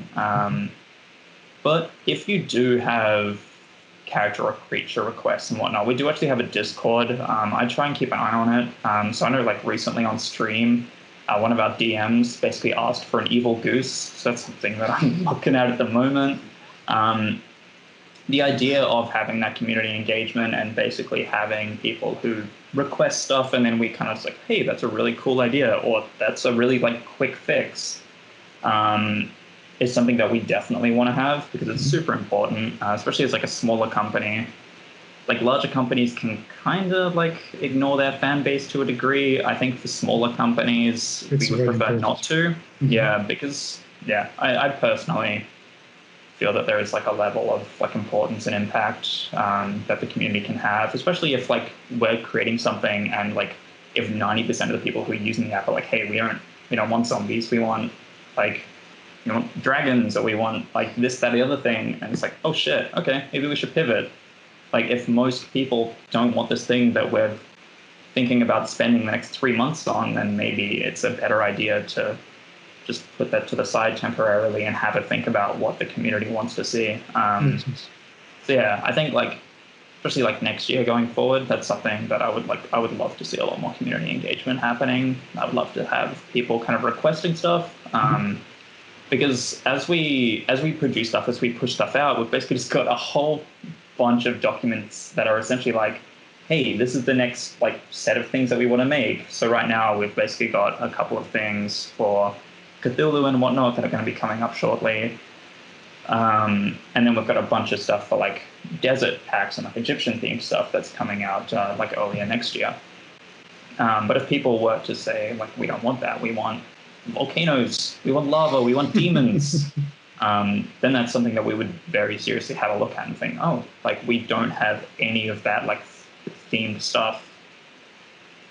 But if you do have character or creature requests and whatnot, we do actually have a Discord. I try and keep an eye on it. So I know like recently on stream, one of our DMs basically asked for an evil goose. So that's something that I'm looking at the moment. The idea of having that community engagement and basically having people who request stuff and then we kind of like, hey, that's a really cool idea, or that's a really like quick fix, is something that we definitely want to have, because it's super important, especially as like a smaller company. Like larger companies can kind of like ignore their fan base to a degree. I think for smaller companies, we would prefer not to. Yeah, because I personally feel that there is like a level of like importance and impact that the community can have, especially if like we're creating something and like if 90% of the people who are using the app are like, hey, we don't want zombies, we want like, dragons, or we want like this, that, the other thing, and it's like, oh shit, okay, maybe we should pivot. Like if most people don't want this thing that we're thinking about spending the next 3 months on, then maybe it's a better idea to just put that to the side temporarily and have it think about what the community wants to see. So yeah, I think like, especially like next year going forward, that's something that I would love to see a lot more community engagement happening. I would love to have people kind of requesting stuff. Because as we produce stuff, as we push stuff out, we've basically just got a whole bunch of documents that are essentially like, hey, this is the next like set of things that we want to make. So right now we've basically got a couple of things for Cthulhu and whatnot that are going to be coming up shortly. And then we've got a bunch of stuff for like desert packs and like Egyptian themed stuff that's coming out like earlier next year. But if people were to say like, we don't want that, we want volcanoes, we want lava, we want demons, then that's something that we would very seriously have a look at and think, oh, like we don't have any of that like themed stuff.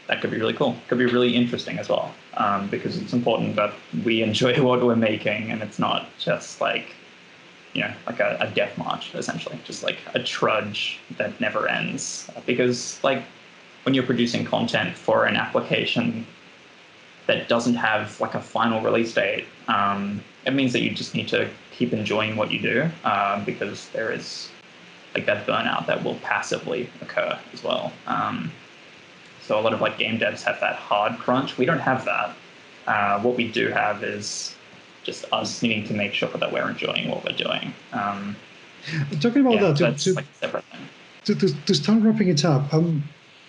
That could be really cool. Could be really interesting as well, because it's important that we enjoy what we're making and it's not just like, like a death march, essentially, just like a trudge that never ends. Because like when you're producing content for an application that doesn't have like a final release date, it means that you just need to keep enjoying what you do, because there is like that burnout that will passively occur as well. So a lot of like game devs have that hard crunch. We don't have that. What we do have is just us needing to make sure that we're enjoying what we're doing. Talking about that, that's like a separate thing. To start wrapping it up,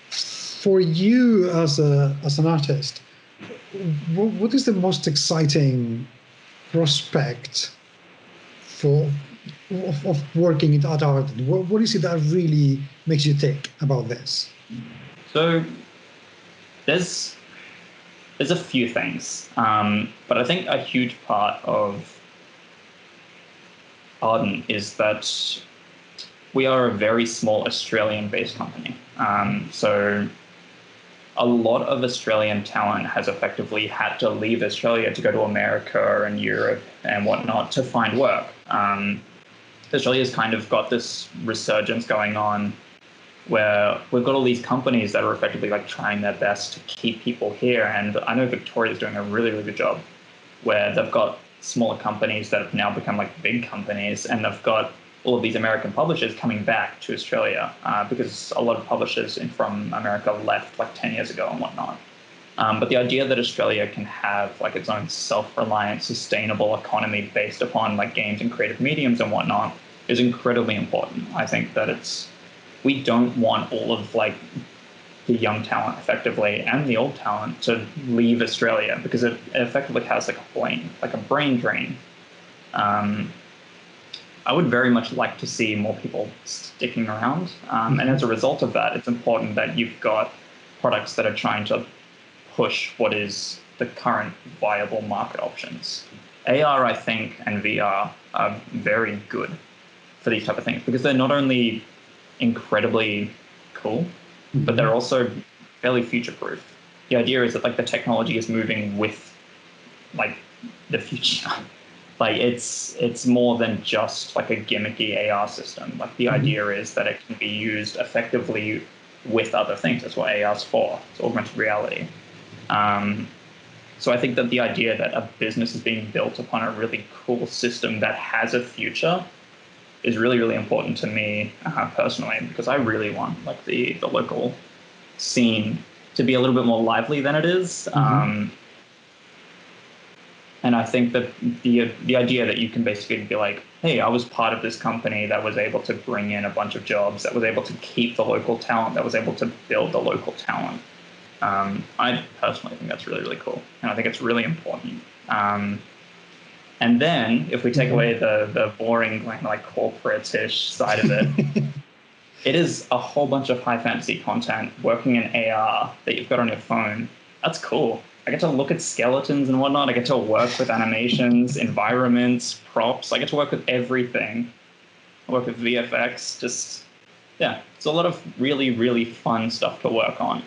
for you as an artist, what is the most exciting prospect of working at Ardent? What is it that really makes you think about this? So there's a few things, but I think a huge part of Ardent is that we are a very small Australian-based company. So a lot of Australian talent has effectively had to leave Australia to go to America and Europe and whatnot to find work. Australia's kind of got this resurgence going on where we've got all these companies that are effectively like trying their best to keep people here. And I know Victoria's doing a really, really good job where they've got smaller companies that have now become like big companies, and they've got all of these American publishers coming back to Australia because a lot of publishers from America left like 10 years ago and whatnot. But the idea that Australia can have like its own self-reliant, sustainable economy based upon like games and creative mediums and whatnot is incredibly important. I think that we don't want all of like the young talent effectively and the old talent to leave Australia, because it effectively has like a brain drain. I would very much like to see more people sticking around. And as a result of that, it's important that you've got products that are trying to push what is the current viable market options. AR, I think, and VR are very good for these type of things because they're not only incredibly cool, but they're also fairly future-proof. The idea is that like the technology is moving with like the future. Like it's more than just like a gimmicky AR system. Like the idea is that it can be used effectively with other things. That's what AR is for. It's augmented reality. So I think that the idea that a business is being built upon a really cool system that has a future is really, really important to me personally, because I really want like the local scene to be a little bit more lively than it is. And I think that the idea that you can basically be like, hey, I was part of this company that was able to bring in a bunch of jobs, that was able to keep the local talent, that was able to build the local talent. I personally think that's really, really cool. And I think it's really important. And then if we take away the boring, like corporate-ish side of it, it is a whole bunch of high fantasy content working in AR that you've got on your phone. That's cool. I get to look at skeletons and whatnot. I get to work with animations, environments, props. I get to work with everything. I work with VFX. Just, yeah, it's a lot of really, really fun stuff to work on.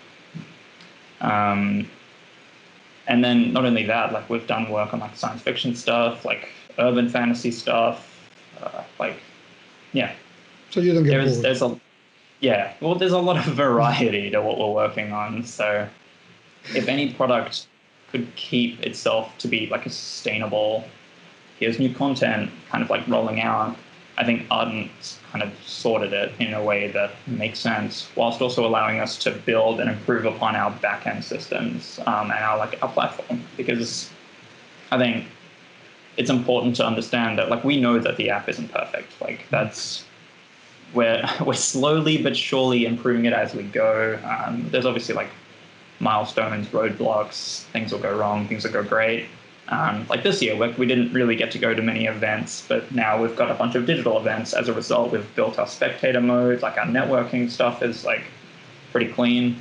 And then not only that, like we've done work on like science fiction stuff, like urban fantasy stuff, like, yeah. So you don't get bored. There's a lot of variety to what we're working on. So if any product could keep itself to be like a sustainable, here's new content kind of like rolling out, I think Ardent kind of sorted it in a way that makes sense, whilst also allowing us to build and improve upon our back-end systems and our platform. Because I think it's important to understand that like we know that the app isn't perfect. Like we're slowly but surely improving it as we go. There's obviously like milestones, roadblocks, things will go wrong, things will go great. Like this year, we didn't really get to go to many events, but now we've got a bunch of digital events. As a result, we've built our spectator mode, like our networking stuff is like pretty clean.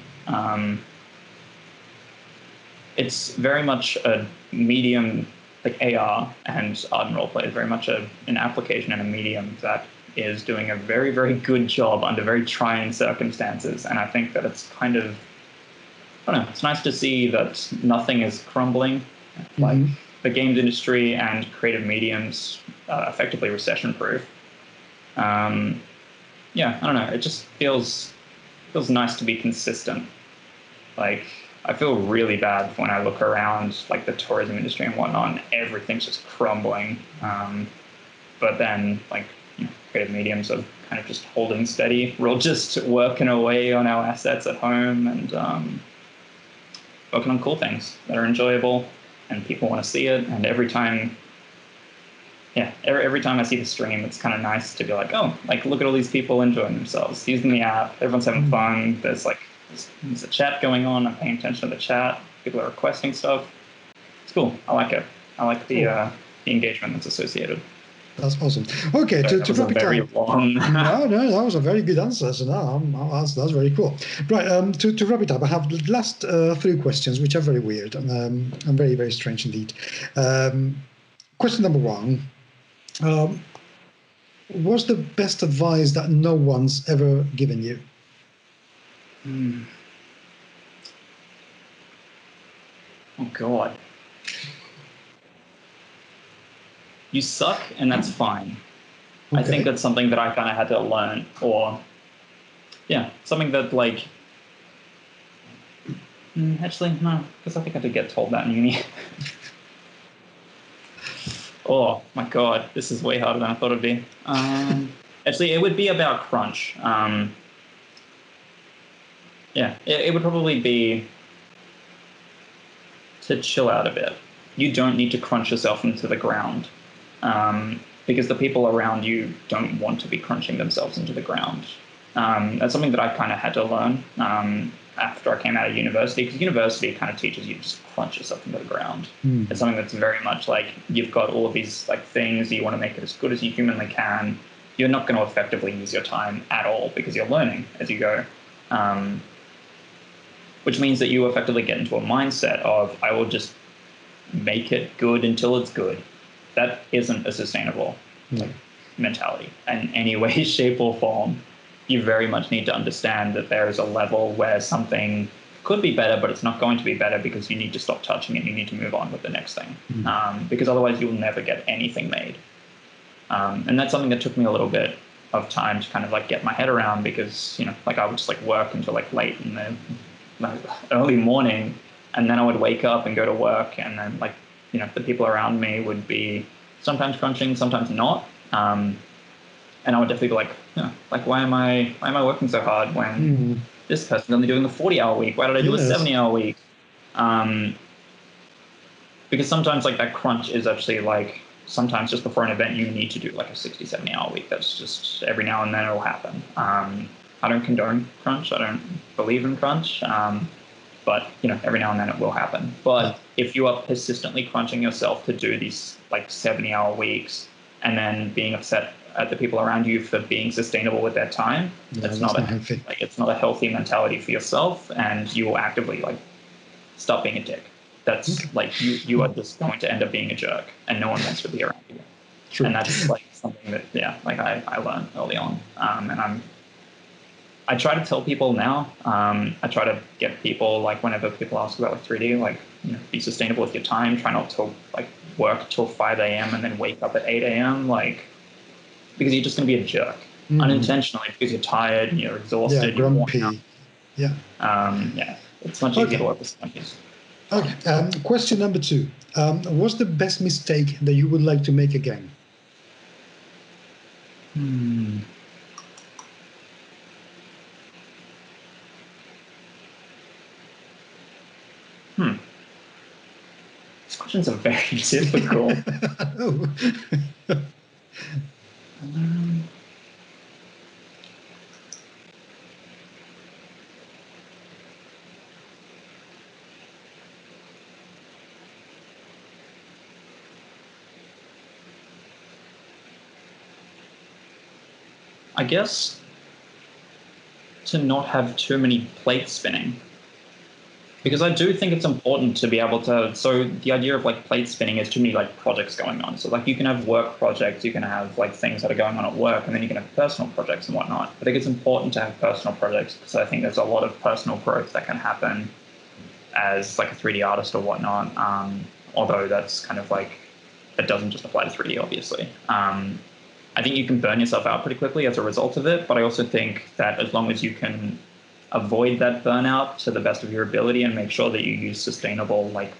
It's very much a medium, like AR and Ardent Roleplay is very much an application and a medium that is doing a very, very good job under very trying circumstances. And I think that it's kind of, I don't know, it's nice to see that nothing is crumbling. Like the games industry and creative mediums effectively recession-proof. Yeah, I don't know. It just feels nice to be consistent. Like I feel really bad when I look around like the tourism industry and whatnot, and everything's just crumbling. But then like creative mediums are kind of just holding steady. We're all just working away on our assets at home and working on cool things that are enjoyable. And people want to see it, and every time I see the stream, it's kind of nice to be like, oh, like look at all these people enjoying themselves, using the app, everyone's having fun. There's a chat going on. I'm paying attention to the chat. People are requesting stuff. It's cool. I like it. I like the engagement that's associated. That's awesome. Okay, to wrap it up. No, that was a very good answer. So that's very cool. Right, to wrap it up, I have the last 3 questions, which are very weird and very, very strange indeed. Question number 1. What's the best advice that no one's ever given you? Oh, God. You suck, and that's fine. Okay. I think that's something that I kind of had to learn, or something that like. Actually, no, because I think I did get told that in uni. Oh my God, this is way harder than I thought it'd be. Actually, it would be about crunch. It would probably be to chill out a bit. You don't need to crunch yourself into the ground. Because the people around you don't want to be crunching themselves into the ground. That's something that I kind of had to learn. after I came out of university, because university kind of teaches you to just crunch yourself into the ground. It's something that's very much like you've got all of these like things, you want to make it as good as you humanly can. You're not going to effectively use your time at all because you're learning as you go. Which means that you effectively get into a mindset of, I will just make it good until it's good. That isn't a sustainable mentality in any way, shape, or form. You very much need to understand that there is a level where something could be better, but it's not going to be better because you need to stop touching it. You need to move on with the next thing, because otherwise you'll never get anything made. And that's something that took me a little bit of time to kind of like get my head around, because, you know, like I would just like work until like late in the early morning, and then I would wake up and go to work, and then like, you know, the people around me would be sometimes crunching, sometimes not. And I would definitely be like, like why am I working so hard when this person's only doing the 40-hour week? Why did I do a 70-hour week? Because sometimes like that crunch is actually like, sometimes just before an event you need to do like a 60, 70-hour week. That's just every now and then it'll happen. I don't condone crunch. I don't believe in crunch. But, you know, every now and then it will happen. But if you are persistently crunching yourself to do these like 70-hour weeks and then being upset at the people around you for being sustainable with their time, that's not healthy. Like, it's not a healthy mentality for yourself, and you will actively like stop being a dick. That's like you are just going to end up being a jerk, and no one wants to be around you. True. And that's like something that like I learned early on, and I try to tell people now. I try to get people, like whenever people ask about like 3D, like, you know, be sustainable with your time. Try not to like work till 5 a.m. and then wake up at 8 a.m. like, because you're just going to be a jerk unintentionally, because you're tired and you're exhausted. Yeah, grumpy. It's much easier to work with monkeys. Okay. Question number 2. What's the best mistake that you would like to make again? These questions are very difficult. I guess to not have too many plates spinning. Because I do think it's important to be able to, so the idea of like plate spinning is too many like projects going on. So like you can have work projects, you can have like things that are going on at work, and then you can have personal projects and whatnot. I think it's important to have personal projects, because I think there's a lot of personal growth that can happen as like a 3D artist or whatnot. Although that's kind of like, that doesn't just apply to 3D, obviously. I think you can burn yourself out pretty quickly as a result of it, but I also think that as long as you can avoid that burnout to the best of your ability and make sure that you use sustainable like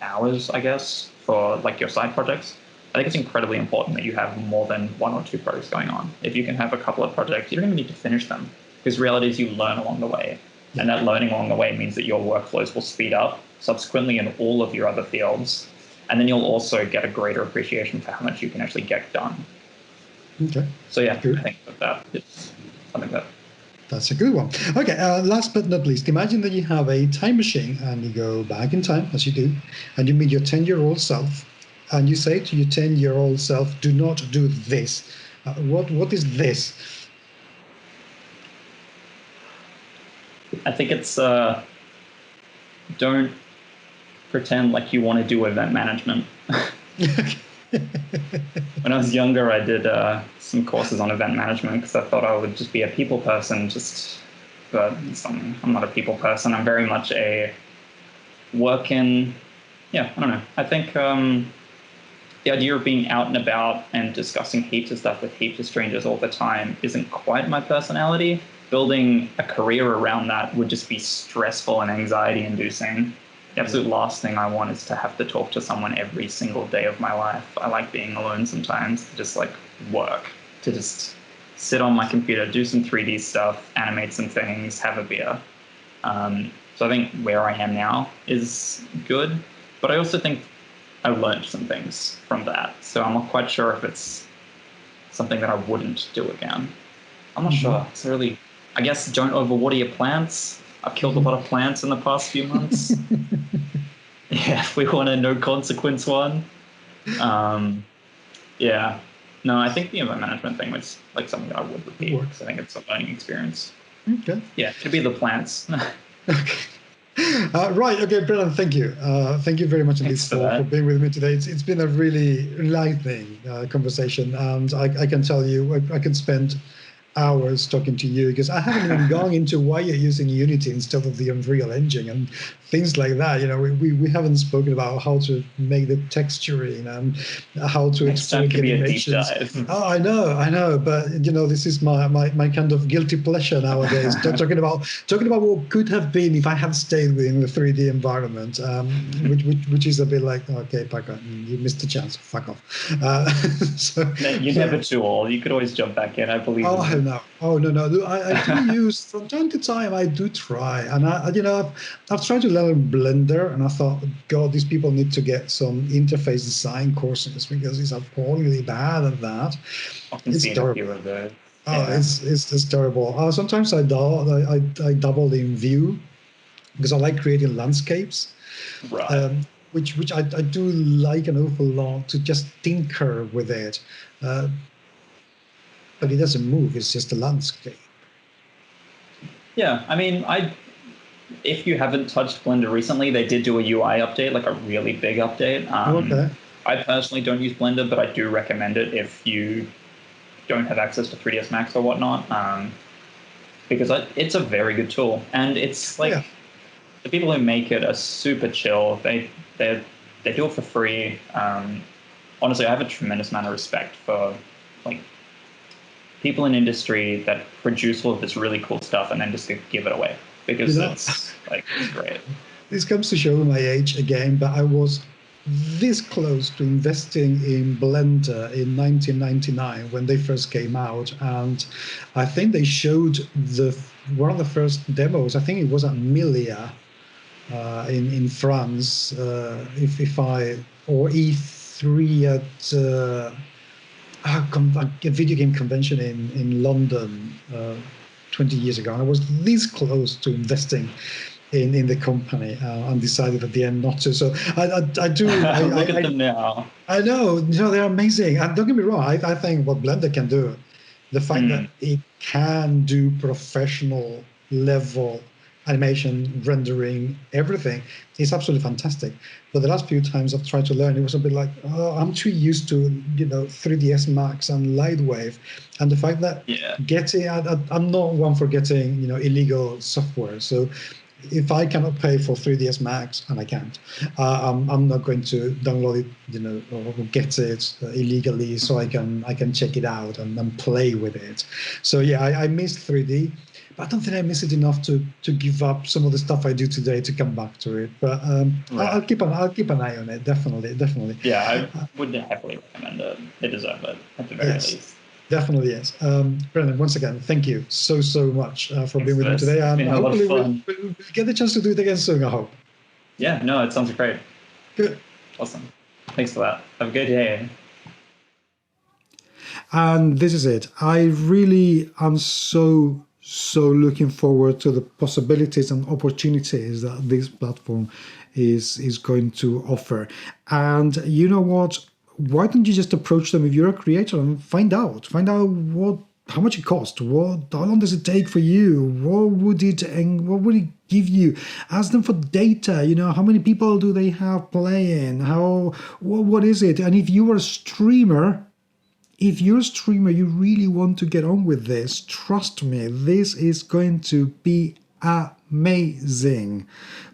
hours, I guess, for like your side projects, I think it's incredibly important that you have more than 1 or 2 projects going on. If you can have a couple of projects, you don't even need to finish them, because the reality is you learn along the way. And that learning along the way means that your workflows will speed up subsequently in all of your other fields. And then you'll also get a greater appreciation for how much you can actually get done. Okay. So yeah, good. I think that it's something that... That's a good one. Okay, last but not least, imagine that you have a time machine and you go back in time, as you do, and you meet your 10-year-old self, and you say to your 10-year-old self, do not do this. What is this? I think it's don't pretend like you want to do event management. When I was younger, I did some courses on event management because I thought I would just be a people person. But I'm not a people person. I'm very much a working. I don't know. I think the idea of being out and about and discussing heaps of stuff with heaps of strangers all the time isn't quite my personality. Building a career around that would just be stressful and anxiety-inducing. The absolute last thing I want is to have to talk to someone every single day of my life. I like being alone sometimes, to just like work, to just sit on my computer, do some 3D stuff, animate some things, have a beer. So I think where I am now is good, but I also think I learned some things from that. So I'm not quite sure if it's something that I wouldn't do again. I'm not sure. It's really, I guess, don't overwater your plants. I've killed a lot of plants in the past few months. Yeah, we want a no consequence one. Yeah. No, I think the event management thing was like something that I would repeat because I think it's a learning experience. Okay. Yeah, it should be the plants. Okay. Right. Okay, Brennan, thank you. Thank you very much indeed for being with me today. It's been a really enlightening conversation, and I can tell you I can spend hours talking to you because I haven't even gone into why you're using Unity instead of the Unreal Engine and things like that. You know, we haven't spoken about how to make the texturing and how to export the animations. Oh, I know, but you know, this is my kind of guilty pleasure nowadays. talking about what could have been if I had stayed within the 3D environment, which is a bit like, okay, Paco, you missed the chance. Fuck off. You're never too old. You could always jump back in. I believe. No. I do use from time to time. I do try, and I've tried to learn Blender, and I thought, God, these people need to get some interface design courses because it's appallingly bad at that. It's terrible. It's terrible. Sometimes I dabble in Vue because I like creating landscapes. Right. Which I do like an awful lot to just tinker with it. But it doesn't move, it's just a landscape. Yeah, I mean, if you haven't touched Blender recently, they did do a UI update, like a really big update. Okay. I personally don't use Blender, but I do recommend it if you don't have access to 3ds Max or whatnot, because it's a very good tool. And it's like, the people who make it are super chill. They do it for free. Honestly, I have a tremendous amount of respect for like people in industry that produce all of this really cool stuff and then just give it away because it's great. This comes to show my age again, but I was this close to investing in Blender in 1999 when they first came out, and I think they showed one of the first demos. I think it was at Milia in France, or E3 at a video game convention in London 20 years ago. And I was this close to investing in the company and decided at the end not to. So I do. Look at them now. I know, they're amazing. And don't get me wrong, I think what Blender can do, the fact that it can do professional level animation, rendering, everything is absolutely fantastic. But the last few times I've tried to learn, it was a bit like, I'm too used to 3ds Max and Lightwave, and the fact that I'm not one for getting illegal software. So if I cannot pay for 3ds Max, and I can't, I'm not going to download it, or get it illegally, so I can check it out and play with it. So yeah, I missed 3D. I don't think I miss it enough to give up some of the stuff I do today to come back to it. But I'll keep an eye on it. Definitely. Yeah, I would happily recommend it. They deserve it at the very least. Definitely, yes. Brennan, once again, thank you so much for being with me today. And hopefully we'll get the chance to do it again soon, I hope. Yeah, no, it sounds great. Good. Awesome. Thanks for that. Have a good day. And this is it. I really am so looking forward to the possibilities and opportunities that this platform is going to offer. And you know what? Why don't you just approach them if you're a creator and find out how much it costs, how long does it take for you, what would it give you? Ask them for data. How many people do they have playing? What is it? And if you are a streamer. If you're a streamer, you really want to get on with this, trust me, this is going to be amazing.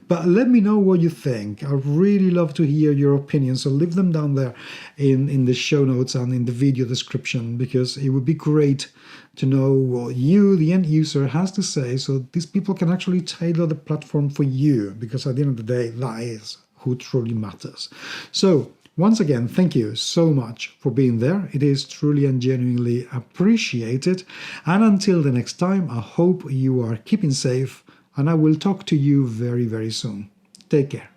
But let me know what you think. I'd really love to hear your opinions, so leave them down there in the show notes and in the video description, because it would be great to know what you, the end user, has to say, so these people can actually tailor the platform for you, because at the end of the day, that is who truly matters. So, once again, thank you so much for being there. It is truly and genuinely appreciated. And until the next time, I hope you are keeping safe, and I will talk to you very, very soon. Take care.